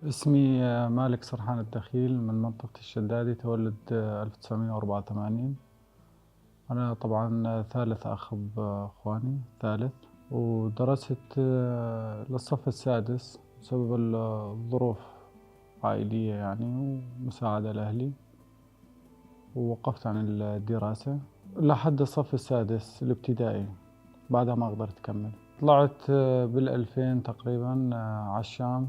اسمي مالك سرحان الدخيل من منطقة الشدادي، تولد 1984. أنا طبعا ثالث أخ بأخواني ثالث، ودرست للصف السادس بسبب الظروف عائلية يعني ومساعدة لأهلي، ووقفت عن الدراسة لحد الصف السادس الابتدائي. بعدها ما قدرت أكمل. طلعت بالألفين تقريبا على الشام،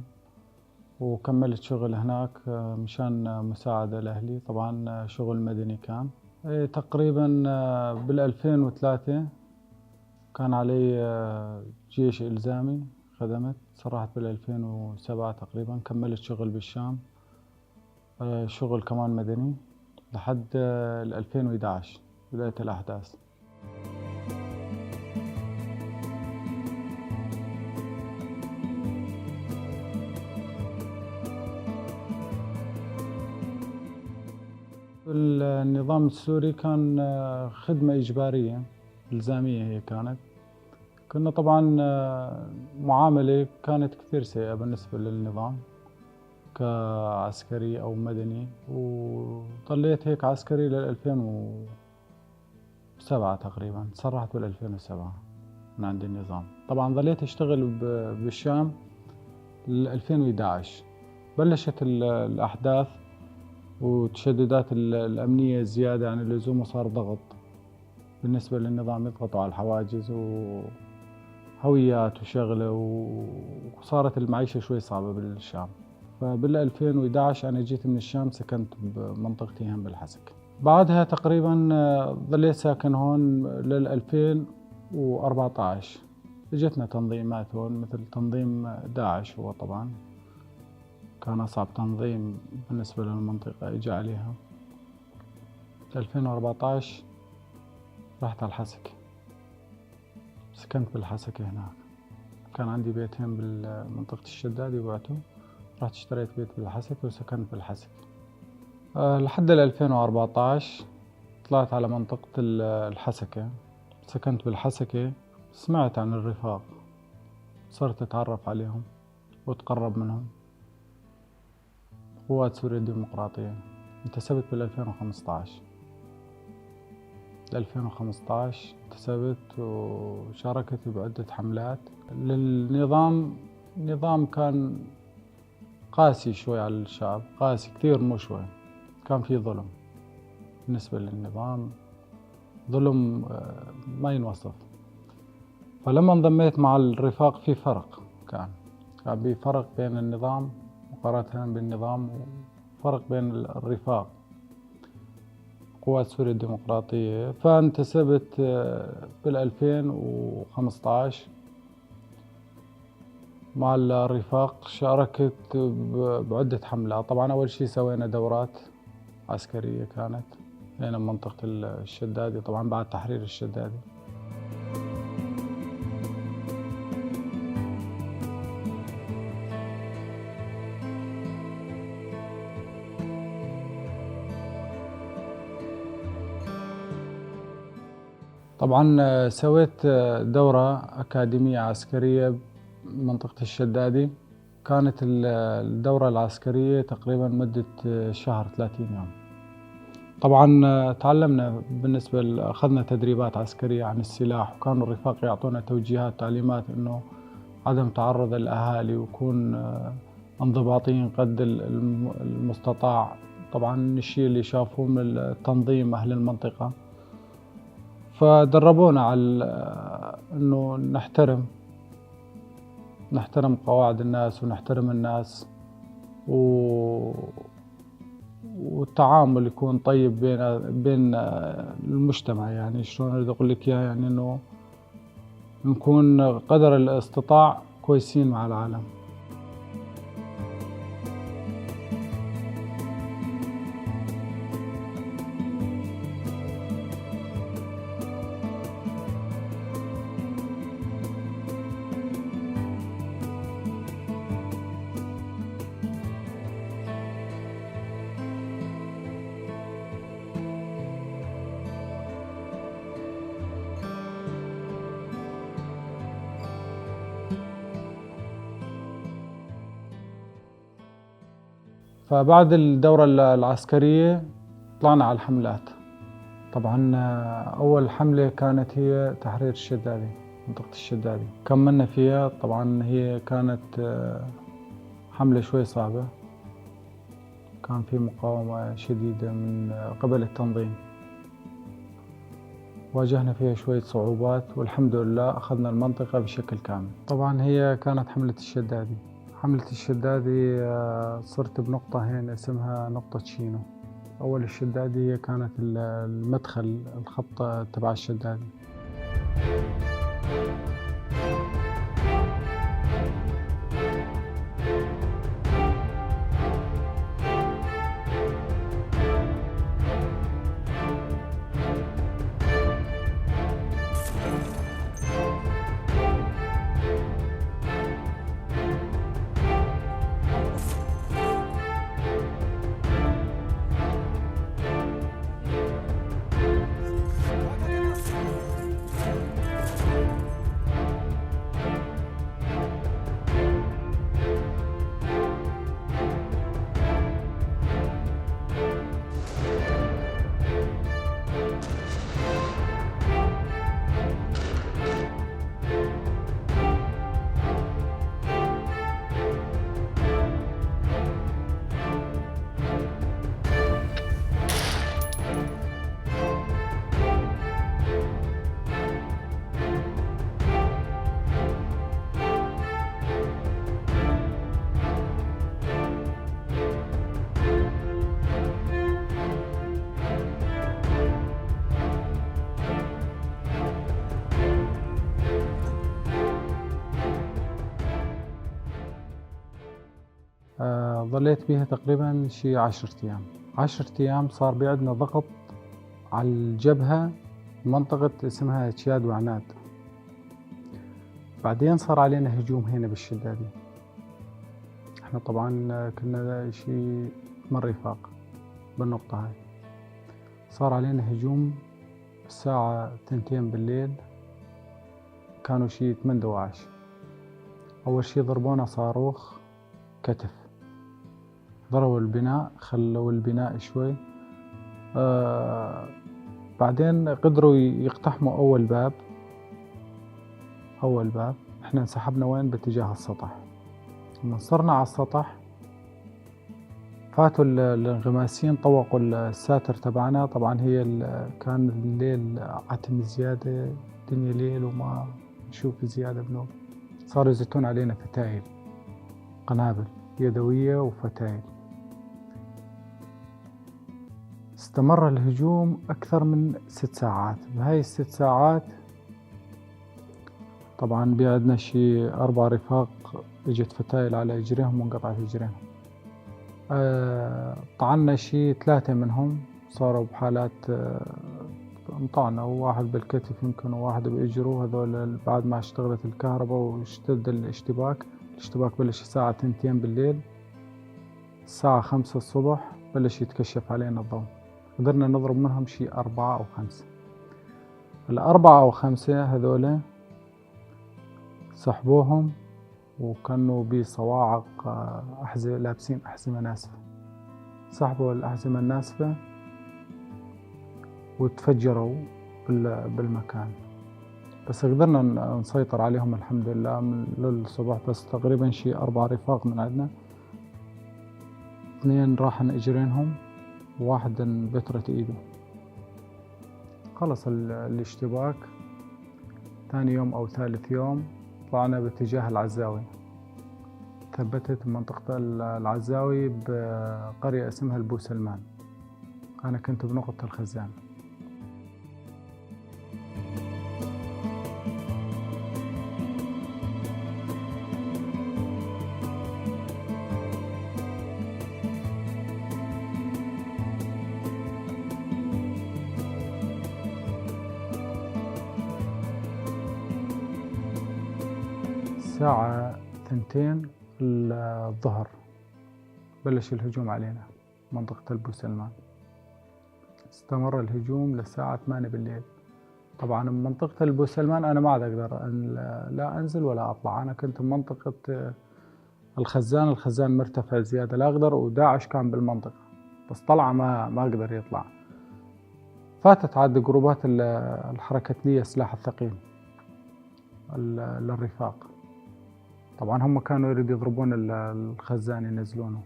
وكملت شغل هناك مشان مساعدة لأهلي. طبعا شغل مدني كان تقريبا بالألفين و3 كان علي جيش إلزامي، خدمت صرحت بالألفين و7 تقريبا. كملت شغل بالشام، شغل كمان مدني لحد الألفين و11 بداية الأحداث. النظام السوري كان خدمة إجبارية إلزامية هي كانت. كنا طبعا معاملة كانت كثير سيئة بالنسبة للنظام كعسكري أو مدني، وظليت هيك عسكري لل2007 تقريبا. تسرحت بال2007 من عند النظام. طبعا ظليت أشتغل بالشام ل2011. بلشت الأحداث وتشددات الأمنية زيادة عن اللزوم، وصار ضغط بالنسبة للنظام، يضغطوا على الحواجز وهويات وشغلة، وصارت المعيشة شوي صعبة بالشام. فبال2011 أنا جيت من الشام، سكنت بمنطقتي هم بالحسك. بعدها تقريبا ظليت ساكن هون لل2014. اجتنا تنظيمات هون مثل تنظيم داعش. هو طبعا كان أصعب تنظيم بالنسبة للمنطقة إجا عليها. 2014 رحت على الحسك، سكنت بالحسك هناك. كان عندي بيتين بالمنطقة الشدادي وبعته، رحت اشتريت بيت بالحسك وسكنت بالحسك لحد 2014. طلعت على منطقة الحسكة، سكنت بالحسكة. سمعت عن الرفاق، صرت أتعرف عليهم وأتقرب منهم. قوات سوريا الديمقراطية. انتسبت بال2015. 2015 انتسبت وشاركت بعدة حملات للنظام. النظام كان قاسي شوي على الشعب، قاسي كثير مو شوي. كان في ظلم بالنسبة للنظام، ظلم ما ينوصف. فلما انضميت مع الرفاق في فرق، كان في فرق بين النظام مقارنة بالنظام، وفرق بين الرفاق قوات سوريا الديمقراطية. فانتسبت بال2015 مع الرفاق. شاركت بعدة حملات. طبعا أول شيء سوينا دورات عسكرية كانت هنا بمنطقة الشدادي، طبعا بعد تحرير الشدادي. طبعا سويت دورة أكاديمية عسكرية بمنطقة الشدادي. كانت الدورة العسكرية تقريبا مدة شهر 30 يوم. طبعا تعلمنا أخذنا تدريبات عسكرية عن السلاح، وكانوا الرفاق يعطونا توجيهات تعليمات إنه عدم تعرض الأهالي، ويكون انضباطيين قد المستطاع. طبعا الشيء اللي شافوه من التنظيم أهل المنطقة، فدربونا على إنه نحترم قواعد الناس ونحترم الناس، والتعامل يكون طيب بين المجتمع. يعني شلون أريد أقول لك إياه، يعني إنه نكون قدر الاستطاع كويسين مع العالم. فبعد الدورة العسكرية طلعنا على الحملات. طبعا أول حملة كانت هي تحرير الشدادي، منطقة الشدادي كملنا فيها. طبعا هي كانت حملة شوي صعبة، كان في مقاومة شديدة من قبل التنظيم، واجهنا فيها شوية صعوبات والحمد لله أخذنا المنطقة بشكل كامل. طبعا هي كانت حملة الشدادي. حملة الشدادي صرت بنقطة هنا اسمها نقطة شينو. أول الشدادي هي كانت المدخل الخط تبع الشدادي. ظليت بيها تقريبا شي 10 أيام. 10 أيام صار بيعدنا ضغط على الجبهة، منطقة اسمها تشياد وعناد. بعدين صار علينا هجوم هنا بالشدادي. احنا طبعا كنا شي 8 رفاق بالنقطة هاي. صار علينا هجوم الساعة 2 بالليل، كانوا شي 8 دواعش. أول شي ضربونا صاروخ كتف، ضربوا البناء، خلوا البناء شوي. بعدين قدروا يقتحموا أول باب. احنا انسحبنا وين؟ باتجاه السطح. لما صرنا على السطح فاتوا الانغماسيين، طوقوا الساتر تبعنا. طبعا هي كان الليل عتم زيادة، الدنيا ليل وما نشوف زيادة بنوم. صاروا يزتون علينا فتايل، قنابل يدوية وفتايل. استمر الهجوم أكثر من 6 ساعات. بهاي ال6 ساعات طبعا بيعدنا شي 4 رفاق اجت فتايل على اجريهم وانقطعت اجريهم. طعنا شي 3 منهم صاروا بحالات انطعنا، وواحد بالكتف يمكن وواحد باجره. هذول بعد ما اشتغلت الكهرباء واشتد الاشتباك بلش الساعة 2 بالليل. الساعة 5 الصبح بلش يتكشف علينا الضوء. قدرنا نضرب منهم شي 4 أو 5. ال4 أو 5 هذول سحبوهم وكانوا بصواعق لابسين أحزمة ناسفة. سحبوا الأحزمة الناسفة وتفجروا بالمكان. بس قدرنا نسيطر عليهم الحمد لله من للصبح. بس تقريبا شي 4 رفاق من عندنا، 2 راحن اجرينهم وواحد انبترت ايده. خلص الاشتباك. ثاني يوم او ثالث يوم طلعنا باتجاه العزاوي. ثبتت منطقة العزاوي بقرية اسمها البوسلمان. انا كنت بنقطة الخزان. الساعة 2 الظهر بلش الهجوم علينا منطقة البوسلمان. استمر الهجوم للساعة 8 بالليل. طبعا من منطقة البوسلمان أنا ما عاد أقدر لا أنزل ولا أطلع. أنا كنت بمنطقة الخزان مرتفع زيادة لا أقدر، وداعش كان بالمنطقة بس طلع ما قدر يطلع. فاتت عاد جروبات الحركة لي سلاح الثقيل للرفاق. طبعا هم كانوا يريدوا يضربون الخزان ينزلونه.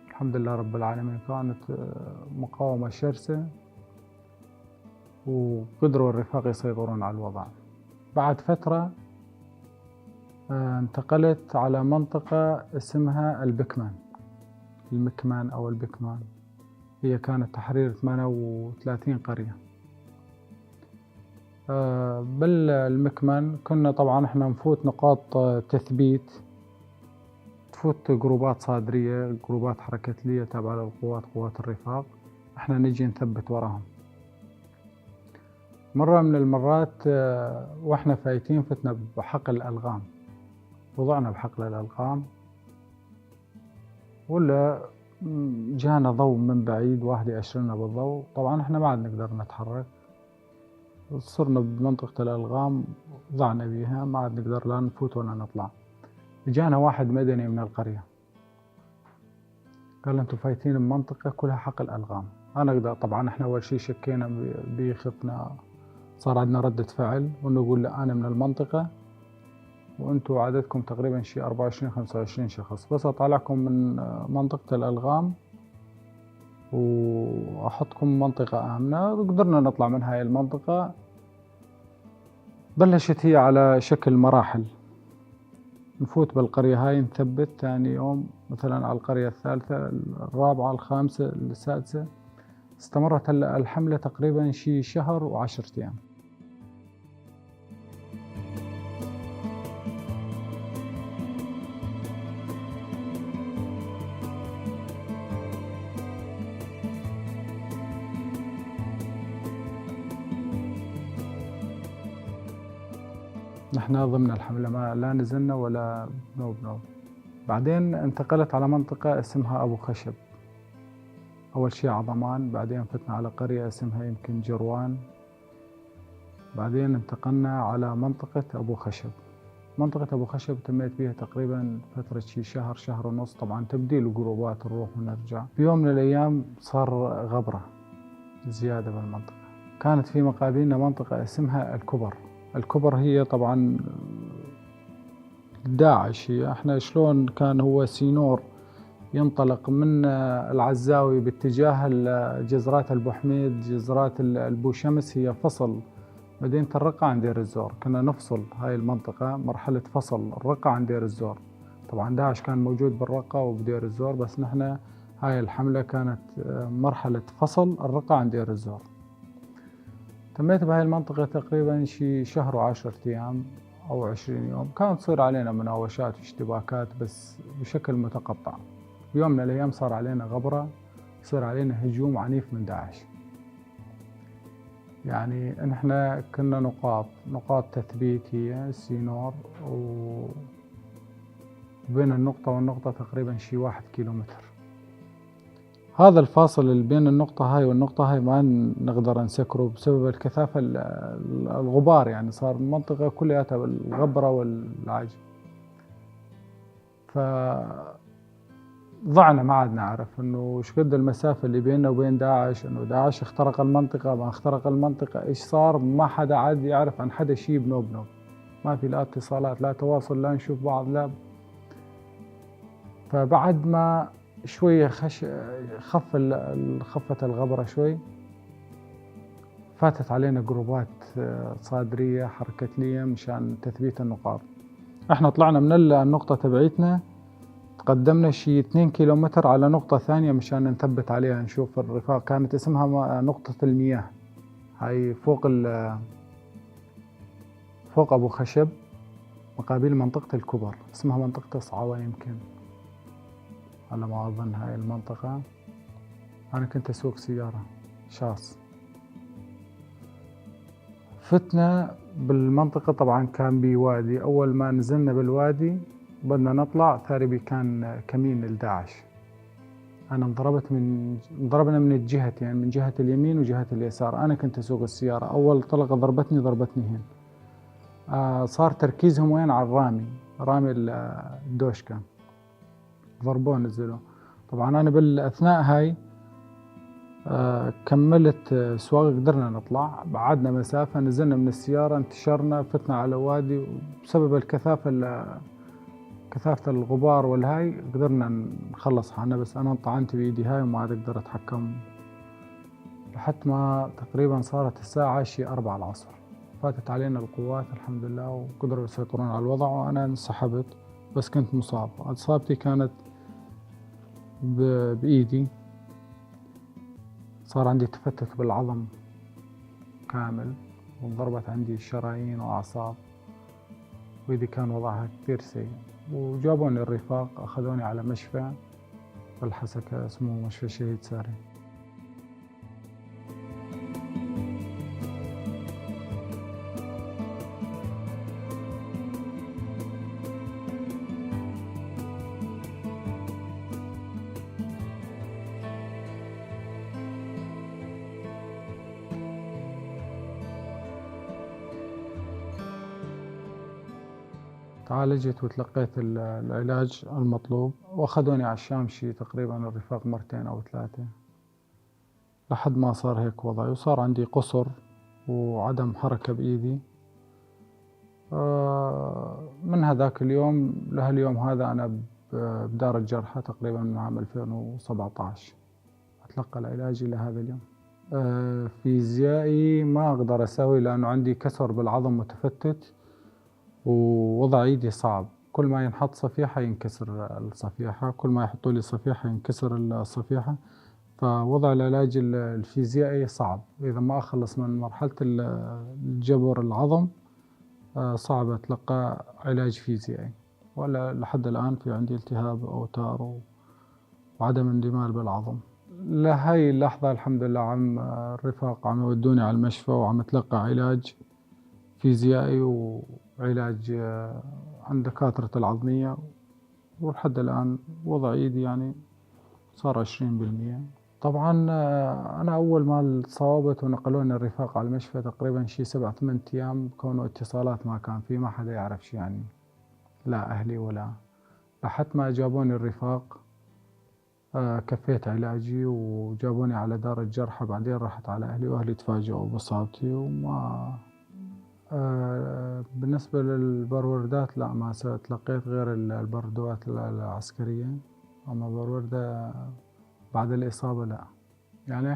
الحمد لله رب العالمين كانت مقاومة شرسة وقدروا الرفاق يسيطرون على الوضع. بعد فترة انتقلت على منطقة اسمها المكمان أو البكمان. هي كانت تحرير 38 قرية. بالمكمان كنا طبعا احنا نفوت نقاط تثبيت، تفوت جروبات صادرية، جروبات حركة لية تابعة للقوات، قوات الرفاق، احنا نجي نثبت وراهم. مرة من المرات واحنا فايتين فتنا بحقل ألغام، وضعنا بحقل الألغام ولا جانا ضوء من بعيد، واحد يأشرنا بالضوء. طبعا احنا ما عاد نقدر نتحرك، صرنا بمنطقة الألغام ضعنا بيها، ما عاد نقدر لا نفوت ولا نطلع. جانا واحد مدني من القرية قال انتم فايتين بمنطقة كلها حقل ألغام. أنا طبعا احنا أول شي شكينا بخفنا، صار عندنا ردة فعل ونقول لا أنا من المنطقة وأنتم عددكم تقريبا شي 24-25 شخص، بس أطلعكم من منطقة الألغام وأحطكم منطقة آمنة. قدرنا نطلع من هاي المنطقة. بلشت هي على شكل مراحل، نفوت بالقرية هاي نثبت، ثاني يوم مثلا على القرية الثالثة، الرابعة، الخامسة، السادسة. استمرت الحملة تقريبا شي شهر و10 أيام. نحن ضمن الحملة ما لا نزلنا ولا بنوب. بعدين انتقلت على منطقة اسمها أبو خشب. أول شي عظمان، بعدين فتنا على قرية اسمها يمكن جروان، بعدين انتقلنا على منطقة أبو خشب. منطقة أبو خشب تميت فيها تقريبا فترة شي شهر ونص، طبعا تبديل جروبات نروح ونرجع. في يوم من الأيام صار غبرة زيادة بالمنطقة. كانت في مقابلنا منطقة اسمها الكبر هي طبعا داعش. احنا شلون كان هو سينور ينطلق من العزاوي باتجاه جزرات البو حميد، جزرات البو شمس، هي فصل مدينة الرقة عن دير الزور. كنا نفصل هاي المنطقة، مرحلة فصل الرقة عن دير الزور. طبعا داعش كان موجود بالرقة وبدير الزور، بس نحن هاي الحملة كانت مرحلة فصل الرقة عن دير الزور. تميت بهاي المنطقة تقريبا شي شهر و10 أيام أو 20 يوم. كانت تصير علينا مناوشات واشتباكات بس بشكل متقطع. يوم من الأيام صار علينا غبرة، صار علينا هجوم عنيف من داعش. يعني نحن كنا نقاط تثبيت، هي سينور، وبين النقطة والنقطة تقريبا شي 1 كيلومتر. هذا الفاصل اللي بين النقطة هاي والنقطة هاي ما نقدر نسكره بسبب الكثافة، الغبار. يعني صار المنطقة كلها بالغبرة والعجب. ضعنا، ما عاد نعرف انه وش قد المسافة اللي بيننا وبين داعش، انه داعش اخترق المنطقة ما اخترق المنطقة، ايش صار. ما حدا عاد يعرف عن حدا شي بنوب. ما في لا اتصالات لا تواصل، لا نشوف بعض لا. فبعد ما شوية خفت الغبرة شوي، فاتت علينا جروبات صادرية حركة لية مشان تثبيت النقاط. احنا طلعنا من النقطة تبعيتنا، تقدمنا شي 2 كيلومتر على نقطة ثانية مشان نثبت عليها نشوف الرفاق. كانت اسمها نقطة المياه، هاي فوق أبو خشب مقابل منطقة الكبر، اسمها منطقة صعوة يمكن على ما أظن. هاي المنطقة أنا كنت أسوق سيارة شاص. فتنا بالمنطقة، طبعا كان بوادي. أول ما نزلنا بالوادي بدنا نطلع، ثاربي كان كمين الداعش. أنا انضربنا من الجهتين، يعني من جهة اليمين وجهة اليسار. أنا كنت أسوق السيارة. أول طلقة ضربتني هنا. صار تركيزهم وين؟ على الرامي. رامي الدوش كان ضربوه نزلوه. طبعا أنا بالأثناء هاي كملت سواق، قدرنا نطلع، بعدنا مسافة، نزلنا من السيارة، انتشرنا، فتنا على وادي، وبسبب كثافة الغبار والهاي قدرنا نخلص حالنا، بس أنا طعنت بإيدي هاي وما عاد أقدر أتحكم، لحد ما تقريبا صارت الساعة شي 4 العصر. فاتت علينا القوات الحمد لله وقدروا يسيطرون على الوضع، وأنا انسحبت، بس كنت مصاب. إصابتي كانت بإيدي، صار عندي تفتت بالعظم كامل، وانضربت عندي شرايين وأعصاب، وإيدي كان وضعها كثير سيء. وجابوني الرفاق، أخذوني على مشفى بالحسكة، اسمه مشفى الشهيد ساري. تعالجت وتلقيت العلاج المطلوب، وأخذوني على الشام شي تقريبا الرفاق 2 أو 3، لحد ما صار هيك وضعي، وصار عندي قصر وعدم حركة بإيدي. من هذاك اليوم لهاليوم هذا أنا بدار الجرحى تقريبا من عام 2017 أتلقى العلاج إلى هذا اليوم. فيزيائي ما أقدر أسوي، لأنه عندي كسر بالعظم متفتت، ووضع إيدي صعب. كل ما ينحط صفيحة ينكسر الصفيحة، كل ما يحطوا لي صفيحة ينكسر الصفيحة. فوضع العلاج الفيزيائي صعب، إذا ما أخلص من مرحلة الجبر العظم صعب أتلقى علاج فيزيائي. ولا لحد الآن في عندي التهاب أوتار وعدم اندمال بالعظم. لهي اللحظة الحمد لله عم الرفاق عم يودوني على المشفى، وعم أتلقى علاج فيزيائي وعلاج عند دكاترة العظمية، ولحد الآن وضع إيدي يعني صار 20%. طبعا أنا أول ما تصاوبت ونقلوني الرفاق على المشفى تقريبا شي 7-8 أيام، كونه اتصالات ما كان في، ما حدا يعرف شي يعني، لا أهلي ولا، لحد ما جابوني الرفاق كفيت علاجي وجابوني على دار الجرحى. بعدين رحت على أهلي، وأهلي تفاجئوا بإصابتي. وما بالنسبة للبروردات لا، ما تلقيت غير البروردات العسكرية، أما بروردة بعد الإصابة لا. يعني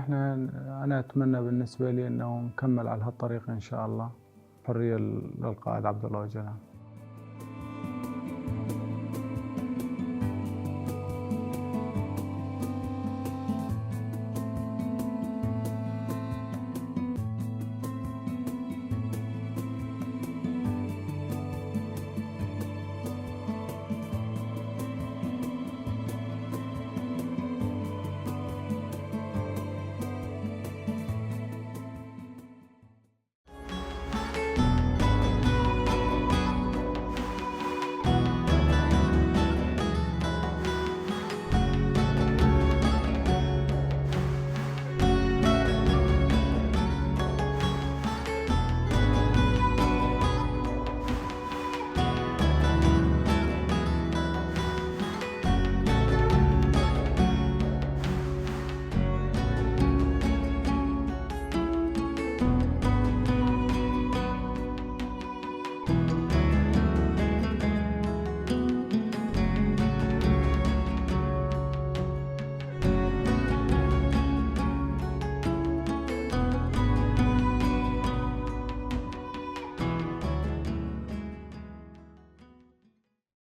أنا أتمنى بالنسبة لي أنه نكمل على هالطريقة إن شاء الله. حرية للقائد عبد الله وجلال.